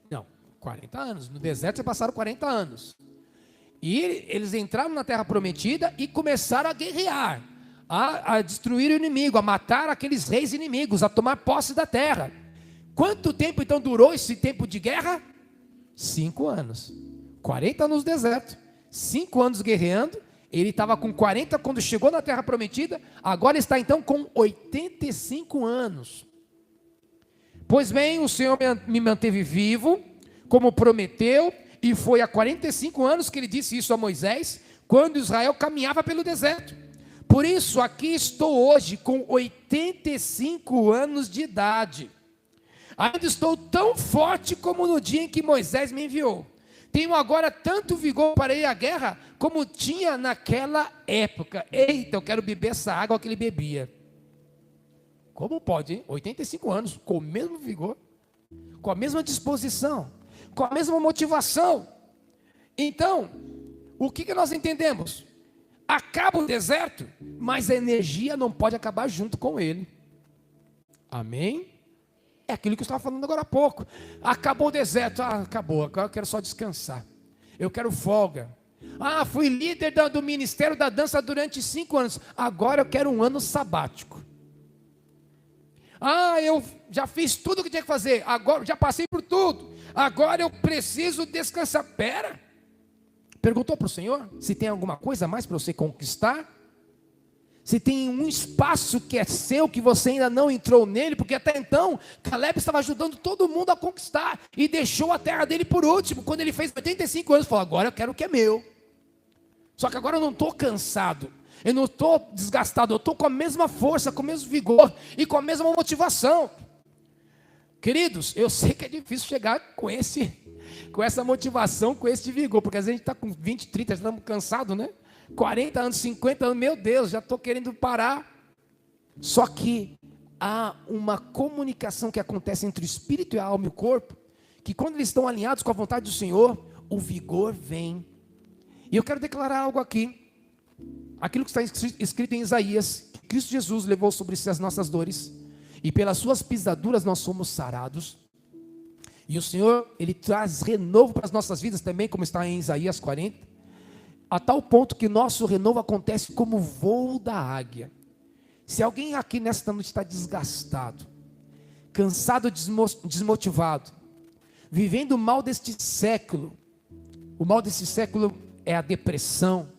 Speaker 1: Não, 40 anos. No deserto eles passaram 40 anos. E eles entraram na terra prometida e começaram a guerrear, a destruir o inimigo, a matar aqueles reis inimigos, a tomar posse da terra. Quanto tempo então durou esse tempo de guerra? 5 anos. 40 anos no deserto, 5 anos guerreando. Ele estava com 40 quando chegou na terra prometida, agora está então com 85 anos. Pois bem, o Senhor me manteve vivo, como prometeu, e foi há 45 anos que ele disse isso a Moisés, quando Israel caminhava pelo deserto. Por isso, aqui estou hoje com 85 anos de idade. Ainda estou tão forte como no dia em que Moisés me enviou. Tenho agora tanto vigor para ir à guerra, como tinha naquela época. Eita, eu quero beber essa água que ele bebia. Como pode, hein? 85 anos, com o mesmo vigor, com a mesma disposição, com a mesma motivação. Então, o que nós entendemos? Acaba o deserto, mas a energia não pode acabar junto com ele. Amém? É aquilo que eu estava falando agora há pouco. Acabou o deserto, acabou, agora eu quero só descansar. Eu quero folga. Fui líder do Ministério da Dança durante 5 anos, agora eu quero um ano sabático. Eu já fiz tudo o que tinha que fazer, agora já passei por tudo, agora eu preciso descansar. Perguntou para o Senhor se tem alguma coisa a mais para você conquistar? Se tem um espaço que é seu, que você ainda não entrou nele, porque até então, Caleb estava ajudando todo mundo a conquistar, e deixou a terra dele por último. Quando ele fez 85 anos, falou: agora eu quero o que é meu. Só que agora eu não estou cansado, eu não estou desgastado, eu estou com a mesma força, com o mesmo vigor, e com a mesma motivação. Queridos, eu sei que é difícil chegar com essa motivação, com esse vigor, porque às vezes a gente está com 20, 30, estamos cansados, né? 40 anos, 50 anos, meu Deus, já estou querendo parar. Só que há uma comunicação que acontece entre o espírito e a alma e o corpo, que quando eles estão alinhados com a vontade do Senhor, o vigor vem. E eu quero declarar algo aqui, aquilo que está escrito em Isaías, que Cristo Jesus levou sobre si as nossas dores, e pelas suas pisaduras nós somos sarados. E o Senhor, Ele traz renovo para as nossas vidas também, como está em Isaías 40, a tal ponto que nosso renovo acontece como o voo da águia. Se alguém aqui nesta noite está desgastado, cansado, desmotivado, vivendo o mal deste século, o mal desse século é a depressão,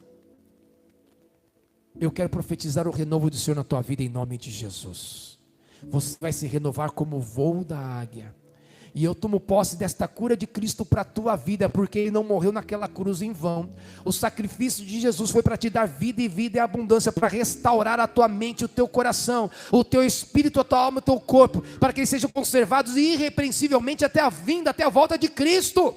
Speaker 1: eu quero profetizar o renovo do Senhor na tua vida em nome de Jesus. Você vai se renovar como o voo da águia. E eu tomo posse desta cura de Cristo para a tua vida, porque Ele não morreu naquela cruz em vão. O sacrifício de Jesus foi para te dar vida e vida e abundância, para restaurar a tua mente, o teu coração, o teu espírito, a tua alma, o teu corpo, para que eles sejam conservados irrepreensivelmente até a vinda, até a volta de Cristo.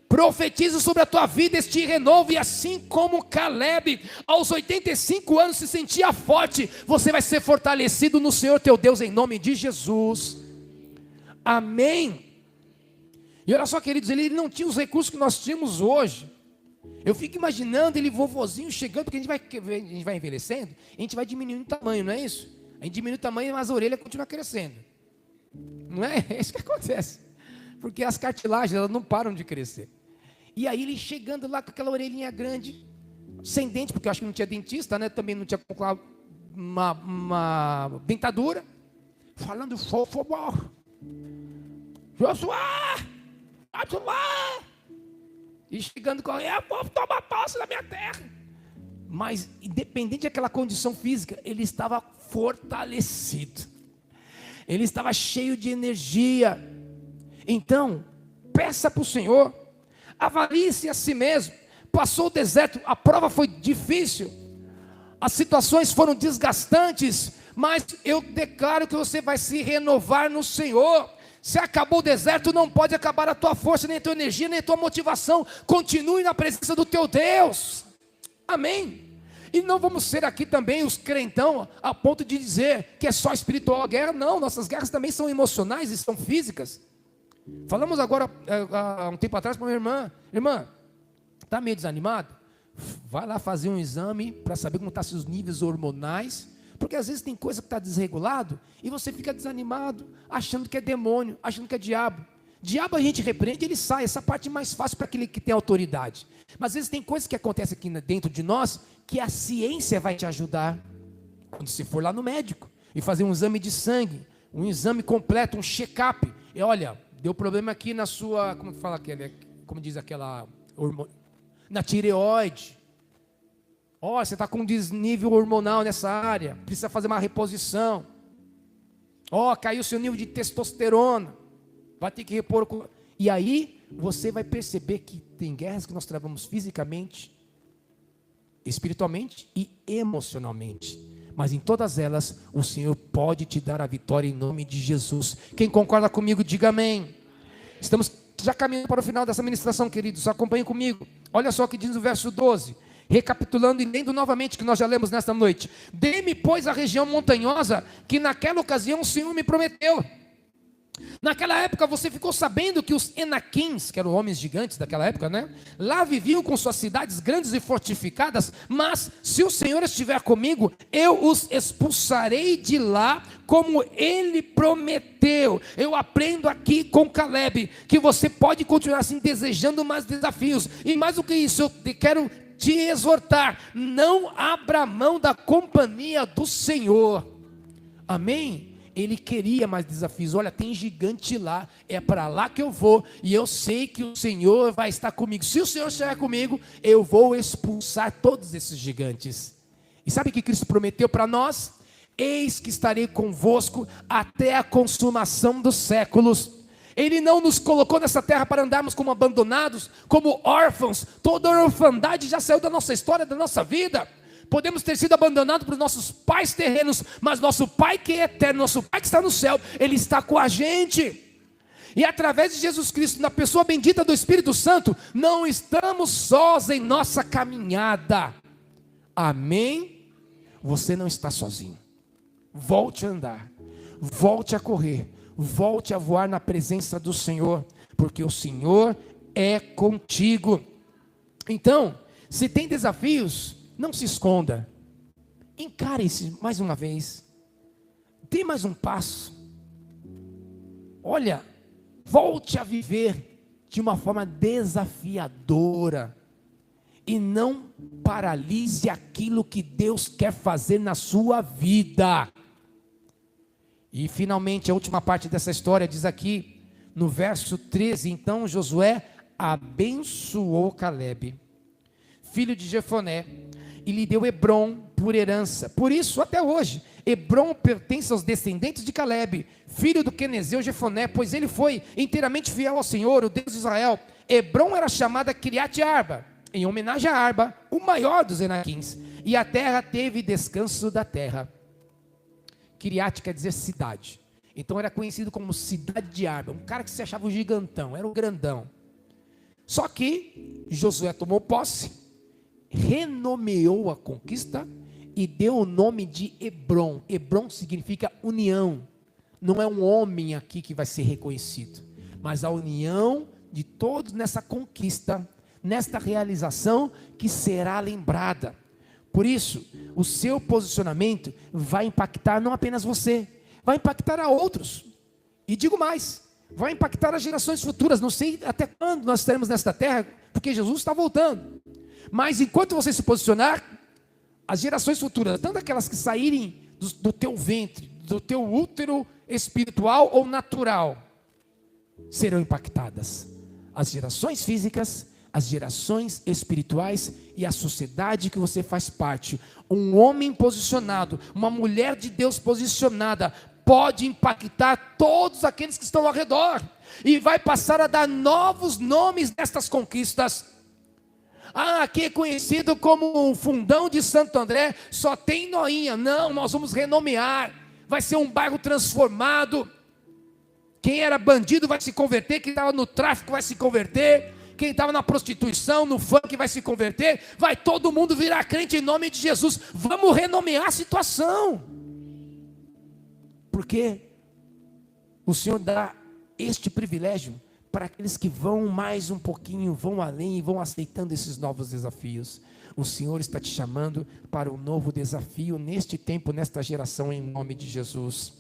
Speaker 1: Profetizo sobre a tua vida este renovo, e assim como Caleb, aos 85 anos, se sentia forte, você vai ser fortalecido no Senhor teu Deus, em nome de Jesus. Amém. E olha só, queridos, ele não tinha os recursos que nós tínhamos hoje. Eu fico imaginando ele vovozinho chegando, porque a gente vai envelhecendo, a gente vai diminuindo o tamanho, não é isso? A gente diminui o tamanho, mas a orelha continua crescendo. Não é? É isso que acontece. Porque as cartilagens, elas não param de crescer. E aí ele chegando lá com aquela orelhinha grande, sem dente, porque eu acho que não tinha dentista, né? Também não tinha uma dentadura, falando fofo, Josué, e chegando com ele, povo, toma posse da minha terra. Mas independente daquela condição física, ele estava fortalecido, ele estava cheio de energia. Então, peça para o Senhor, avalie-se a si mesmo. Passou o deserto, a prova foi difícil, as situações foram desgastantes, mas eu declaro que você vai se renovar no Senhor. Se acabou o deserto, não pode acabar a tua força, nem a tua energia, nem a tua motivação. Continue na presença do teu Deus. Amém. E não vamos ser aqui também os crentão, a ponto de dizer que é só espiritual a guerra. Não, nossas guerras também são emocionais e são físicas. Falamos agora, há um tempo atrás, para minha irmã, está meio desanimado? Vai lá fazer um exame para saber como estão seus níveis hormonais, porque às vezes tem coisa que está desregulado, e você fica desanimado, achando que é demônio, achando que é diabo. Diabo a gente repreende, ele sai, essa parte é mais fácil para aquele que tem autoridade. Mas às vezes tem coisas que acontecem aqui dentro de nós, que a ciência vai te ajudar, quando você for lá no médico, e fazer um exame de sangue, um exame completo, um check-up, e olha, deu problema aqui na sua, como fala aquele, como diz aquela, na tireoide. Ó, você está com um desnível hormonal nessa área, precisa fazer uma reposição. Ó, caiu seu nível de testosterona, vai ter que repor. E aí, você vai perceber que tem guerras que nós travamos fisicamente, espiritualmente e emocionalmente. Mas em todas elas, o Senhor pode te dar a vitória em nome de Jesus. Quem concorda comigo, diga amém. Estamos já caminhando para o final dessa ministração, queridos, acompanhem comigo. Olha só o que diz o verso 12. Recapitulando e lendo novamente, que nós já lemos nesta noite. Dê-me, pois, a região montanhosa, que naquela ocasião o Senhor me prometeu. Naquela época você ficou sabendo que os Enaquins, que eram homens gigantes daquela época, né? Lá viviam com suas cidades grandes e fortificadas, mas se o Senhor estiver comigo, eu os expulsarei de lá, como Ele prometeu. Eu aprendo aqui com Caleb, que você pode continuar assim, desejando mais desafios, e mais do que isso, eu quero te exortar, não abra mão da companhia do Senhor. Amém? Ele queria mais desafios. Olha, tem gigante lá, é para lá que eu vou, e eu sei que o Senhor vai estar comigo. Se o Senhor estiver comigo, eu vou expulsar todos esses gigantes. E sabe o que Cristo prometeu para nós? Eis que estarei convosco até a consumação dos séculos. Ele não nos colocou nessa terra para andarmos como abandonados, como órfãos. Toda a orfandade já saiu da nossa história, da nossa vida. Podemos ter sido abandonados por nossos pais terrenos, mas nosso Pai que é eterno, nosso Pai que está no céu, Ele está com a gente. E através de Jesus Cristo, na pessoa bendita do Espírito Santo, não estamos sós em nossa caminhada. Amém? Você não está sozinho. Volte a andar, volte a correr, volte a voar na presença do Senhor, porque o Senhor é contigo. Então, se tem desafios, não se esconda, encare-se mais uma vez, dê mais um passo, olha, volte a viver de uma forma desafiadora, e não paralise aquilo que Deus quer fazer na sua vida. E finalmente a última parte dessa história diz aqui, no verso 13, então Josué abençoou Caleb, filho de Jefoné, e lhe deu Hebrom por herança. Por isso, até hoje, Hebrom pertence aos descendentes de Calebe, filho do quenezeu Jefoné, pois ele foi inteiramente fiel ao Senhor, o Deus de Israel. Hebrom era chamada Kiriat Arba, em homenagem a Arba, o maior dos Enaquins, e a terra teve descanso da terra. Kiriat quer dizer cidade, então era conhecido como cidade de Arba, um cara que se achava o gigantão, era o grandão. Só que Josué tomou posse, renomeou a conquista e deu o nome de Hebrom. Hebrom significa união. Não é um homem aqui que vai ser reconhecido, mas a união de todos nessa conquista, nesta realização que será lembrada. Por isso, o seu posicionamento vai impactar não apenas você, vai impactar a outros. E digo mais, vai impactar as gerações futuras. Não sei até quando nós estaremos nesta terra, porque Jesus está voltando. Mas enquanto você se posicionar, as gerações futuras, tanto aquelas que saírem do teu ventre, do teu útero espiritual ou natural, serão impactadas. As gerações físicas, as gerações espirituais e a sociedade que você faz parte. Um homem posicionado, uma mulher de Deus posicionada, pode impactar todos aqueles que estão ao redor, e vai passar a dar novos nomes nestas conquistas. Aqui é conhecido como o Fundão de Santo André, só tem Noinha. Não, nós vamos renomear, vai ser um bairro transformado. Quem era bandido vai se converter, quem estava no tráfico vai se converter, quem estava na prostituição, no funk vai se converter, vai todo mundo virar crente em nome de Jesus. Vamos renomear a situação, porque o Senhor dá este privilégio para aqueles que vão mais um pouquinho, vão além e vão aceitando esses novos desafios. O Senhor está te chamando para um novo desafio neste tempo, nesta geração, em nome de Jesus.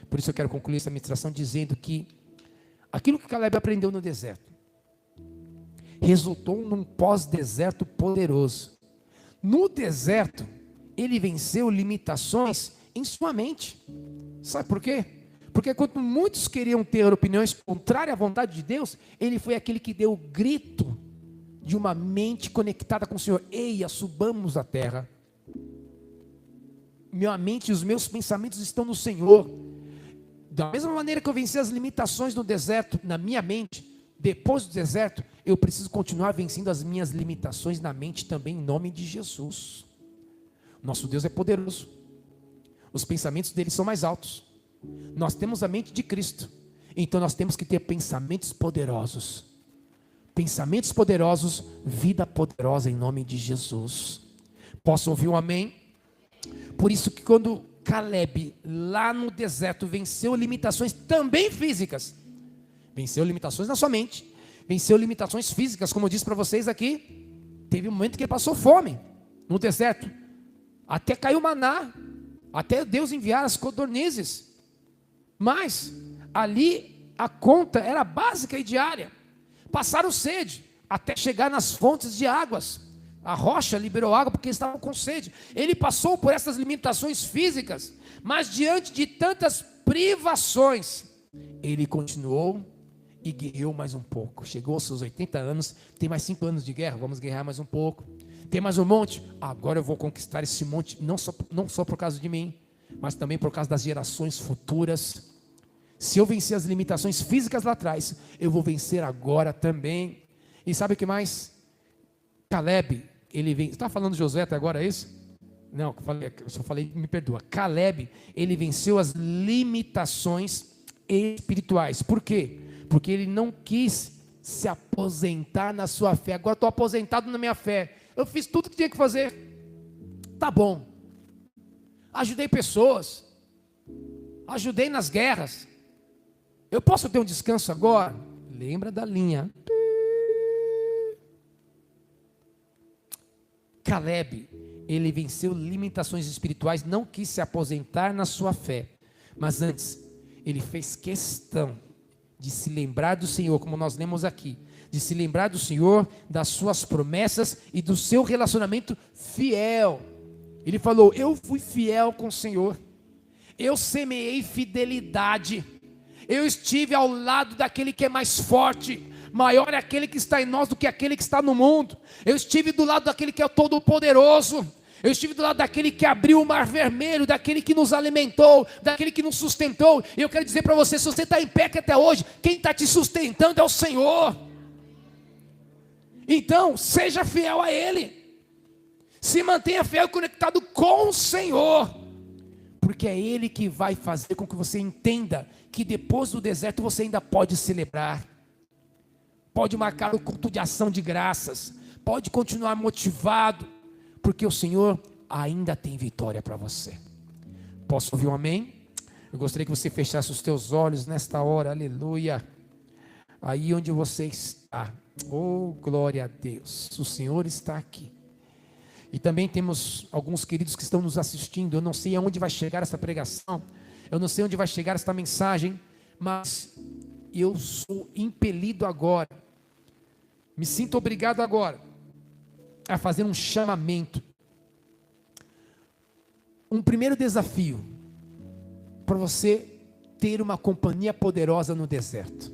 Speaker 1: Por isso eu quero concluir essa ministração dizendo que aquilo que Caleb aprendeu no deserto resultou num pós-deserto poderoso. No deserto, ele venceu limitações em sua mente. Sabe por quê? Porque quando muitos queriam ter opiniões contrárias à vontade de Deus, ele foi aquele que deu o grito de uma mente conectada com o Senhor. Eia, subamos à terra. Minha mente e os meus pensamentos estão no Senhor. Da mesma maneira que eu venci as limitações no deserto, na minha mente, depois do deserto, eu preciso continuar vencendo as minhas limitações na mente também, em nome de Jesus. Nosso Deus é poderoso. Os pensamentos dele são mais altos. Nós temos a mente de Cristo, então nós temos que ter pensamentos poderosos. Pensamentos poderosos, vida poderosa em nome de Jesus. Posso ouvir um amém? Por isso que quando Caleb, lá no deserto, venceu limitações também físicas, venceu limitações na sua mente, venceu limitações físicas, como eu disse para vocês aqui, teve um momento que ele passou fome no deserto, até caiu maná, até Deus enviar as codornizes, mas ali a conta era básica e diária. Passaram sede até chegar nas fontes de águas. A rocha liberou água porque estavam com sede. Ele passou por essas limitações físicas, mas diante de tantas privações, ele continuou e guerreou mais um pouco. Chegou aos seus 80 anos, tem mais 5 anos de guerra, vamos guerrear mais um pouco. Tem mais um monte, agora eu vou conquistar esse monte, não só por causa de mim, mas também por causa das gerações futuras. Se eu vencer as limitações físicas lá atrás, eu vou vencer agora também. E sabe o que mais? Caleb, ele vem. Você está falando de Josué até agora, é isso? Não, eu só falei, me perdoa. Caleb, ele venceu as limitações espirituais. Por quê? Porque ele não quis se aposentar na sua fé. Agora estou aposentado na minha fé. Eu fiz tudo o que tinha que fazer. Tá bom. Ajudei pessoas. Ajudei nas guerras. Eu posso ter um descanso agora? Lembra da linha. Caleb, ele venceu limitações espirituais, não quis se aposentar na sua fé, mas antes, ele fez questão de se lembrar do Senhor, como nós lemos aqui, de se lembrar do Senhor, das suas promessas e do seu relacionamento fiel. Ele falou, eu fui fiel com o Senhor, eu semeei fidelidade, eu estive ao lado daquele que é mais forte, maior é aquele que está em nós do que aquele que está no mundo, eu estive do lado daquele que é todo-poderoso, Eu estive do lado daquele que abriu o mar vermelho, daquele que nos alimentou, daquele que nos sustentou. E eu quero dizer para você, se você está em pé aqui até hoje, quem está te sustentando é o Senhor. Então, seja fiel a Ele. Se mantenha fiel e conectado com o Senhor. Porque é Ele que vai fazer com que você entenda que depois do deserto você ainda pode celebrar. Pode marcar o culto de ação de graças. Pode continuar motivado. Porque o Senhor ainda tem vitória para você. Posso ouvir um amém? Eu gostaria que você fechasse os teus olhos nesta hora, aleluia. Aí onde você está, oh glória a Deus, o Senhor está aqui. E também temos alguns queridos que estão nos assistindo. Eu não sei aonde vai chegar essa pregação, eu não sei onde vai chegar esta mensagem, mas eu sou impelido agora, me sinto obrigado agora a fazer um chamamento, um primeiro desafio, para você ter uma companhia poderosa no deserto.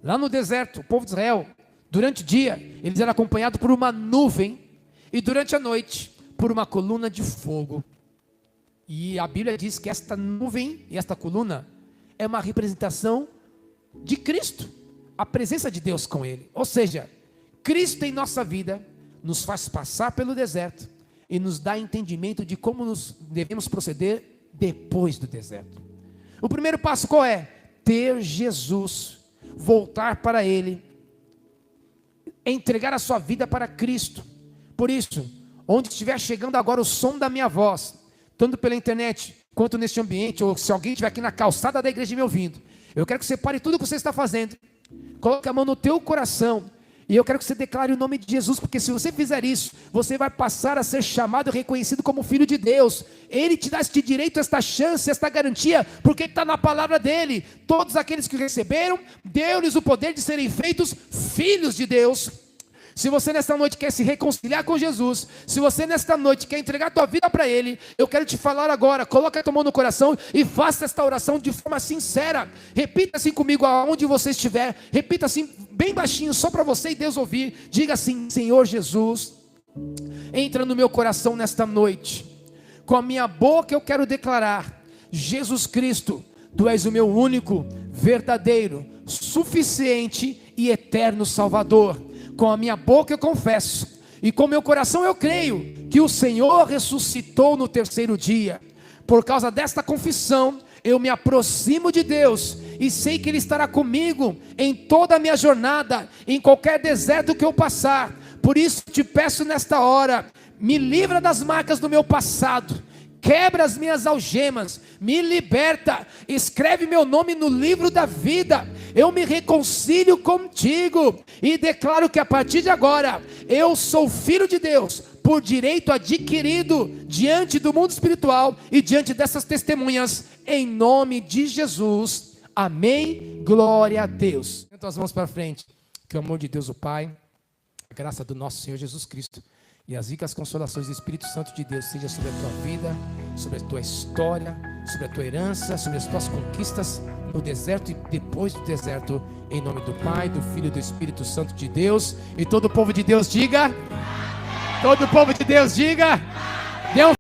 Speaker 1: Lá no deserto, o povo de Israel, durante o dia, eles eram acompanhados por uma nuvem, e durante a noite, por uma coluna de fogo. E a Bíblia diz que esta nuvem e esta coluna é uma representação de Cristo, a presença de Deus com Ele. Ou seja, Cristo em nossa vida nos faz passar pelo deserto e nos dá entendimento de como nos devemos proceder depois do deserto. O primeiro passo qual é? Ter Jesus, voltar para Ele, entregar a sua vida para Cristo. Por isso, onde estiver chegando agora o som da minha voz, tanto pela internet quanto neste ambiente, ou se alguém estiver aqui na calçada da igreja me ouvindo, eu quero que você pare tudo o que você está fazendo, coloque a mão no teu coração, e eu quero que você declare o nome de Jesus, porque se você fizer isso, você vai passar a ser chamado e reconhecido como filho de Deus. Ele te dá este direito, esta chance, esta garantia, porque está na palavra dele. Todos aqueles que receberam, deu-lhes o poder de serem feitos filhos de Deus. Se você nesta noite quer se reconciliar com Jesus, se você nesta noite quer entregar a tua vida para Ele, eu quero te falar agora, coloca a tua mão no coração e faça esta oração de forma sincera. Repita assim comigo aonde você estiver, repita assim bem baixinho, só para você e Deus ouvir. Diga assim: Senhor Jesus, entra no meu coração nesta noite. Com a minha boca eu quero declarar: Jesus Cristo, Tu és o meu único, verdadeiro, suficiente e eterno Salvador. Com a minha boca eu confesso, e com meu coração eu creio, que o Senhor ressuscitou no terceiro dia. Por causa desta confissão, eu me aproximo de Deus, e sei que Ele estará comigo, em toda a minha jornada, em qualquer deserto que eu passar. Por isso te peço nesta hora, me livra das marcas do meu passado, quebra as minhas algemas, me liberta, escreve meu nome no livro da vida. Eu me reconcilio contigo e declaro que a partir de agora eu sou filho de Deus, por direito adquirido diante do mundo espiritual e diante dessas testemunhas, em nome de Jesus, amém, glória a Deus. Então as mãos para frente, que o amor de Deus o Pai, a graça do nosso Senhor Jesus Cristo e as ricas consolações do Espírito Santo de Deus seja sobre a tua vida, sobre a tua história, sobre a tua herança, sobre as tuas conquistas no deserto e depois do deserto, em nome do Pai, do Filho e do Espírito Santo de Deus. E todo o povo de Deus diga, todo o povo de Deus diga, Deus.